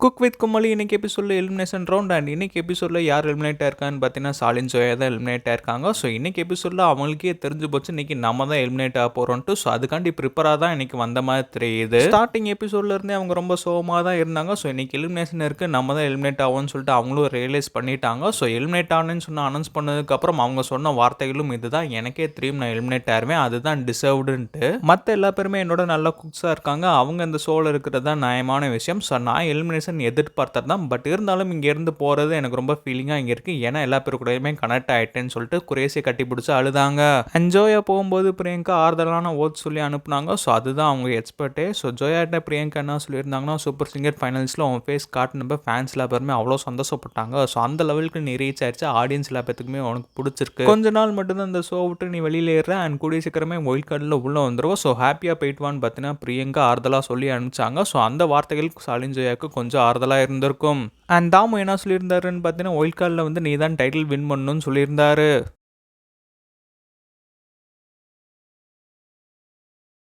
Cook with கும்மலி இன்னைக்கு எபிசோடில் elimination round and இன்னைக்கு எபிசோடில் யார் எலிமினேட் ஆயிருக்கான்னு பார்த்தீங்கன்னா சாலின் ஜோயா தான் எலிமினேட் ஆயிருக்காங்க. ஸோ இன்னைக்கு எபிசோடில் அவங்களுக்கே தெரிஞ்சு போச்சு இன்னைக்கு நம்ம தான் எலிமினேட் ஆக போகிறோன்ட்டு. ஸோ அதுக்காண்டி ப்ரிப்பராக தான் இன்னைக்கு வந்த மாதிரி தெரியுது. ஸ்டார்டிங் எபிசோட்ல இருந்தே அவங்க ரொம்ப சோகமாக தான் இருந்தாங்க. ஸோ இன்னைக்கு எலிமினேஷன் இருக்குது, நம்ம தான் எலிமினேட் ஆகும்னு சொல்லிட்டு அவங்களும் ரியலைஸ் பண்ணிட்டாங்க. ஸோ எலிமினேட் ஆனேன்னு சொன்ன அனௌன்ஸ் பண்ணதுக்கப்புறம் அவங்க சொன்ன வார்த்தைகளும் இதுதான், எனக்கே தெரியும் நான் எலிமினேட் ஆயிருவேன், அதுதான் டிசர்வ்டுன்ட்டு. மற்ற எல்லா பேருமே என்னோட நல்ல குக்ஸாக இருக்காங்க, அவங்க இந்த ஷோவில் இருக்கிறது தான் நியாயமான விஷயம். ஸோ நான் எலிமினேஷன் எதிர்பார்த்தது தான். பட் இருந்தாலும் இங்கேருந்து போகிறது எனக்கு ரொம்ப ஃபீலிங்காக இங்கே இருக்குது. ஏன்னா எல்லா பேர் கூடயுமே கனெக்ட் ஆகிட்டேன்னு சொல்லிட்டு குரேசியை கட்டி பிடிச்சி அழுதாங்க. அண்ட் ஜோயா போகும்போது பிரியங்கா ஆறுதலான ஓட் சொல்லி அனுப்புனாங்க. ஸோ அதுதான் அவங்க எக்ஸ்பர்ட்டே. ஸோ ஜோயாட்ட பிரியங்கா என்ன சொல்லியிருந்தாங்கன்னா, சூப்பர் சிங்கர் ஃபைனல்ஸில் அவங்க ஃபேஸ் காட்டினப்ப ஃபேன்ஸ் எல்லா பேருமே அவ்வளோ சந்தோஷப்பட்டாங்க. ஸோ அந்த லெவலுக்கு நீ ரீச் ஆயிடுச்சு, ஆடியன்ஸ் எல்லா பேத்துக்குமே உனக்கு பிடிச்சிருக்கு, கொஞ்ச நாள் மட்டும்தான் இந்த ஷோ விட்டு நீ வெளியில் ஏற அண்ட் கூடிய சீக்கிரமே ஒயில்ட் கார்டில் உள்ளே வந்துடுவோம். ஸோ ஹாப்பியாக போயிட்டுவான்னு பார்த்தீங்கன்னா பிரியங்கா ஆறுதலாக சொல்லி அனுப்பிச்சாங்க. ஸோ அந்த வார்த்தைகளுக்கு சாலின் ஜோயாவுக்கு கொஞ்சம் ஆறுதலாக இருந்திருக்கும். அண்ட் தாமு என்ன சொல்லியிருந்தாருன்னு பார்த்தீங்கன்னா, ஒயில்ட் கார்டில் வந்து நீ தான் டைட்டில் வின் பண்ணணும்னு சொல்லியிருந்தாரு.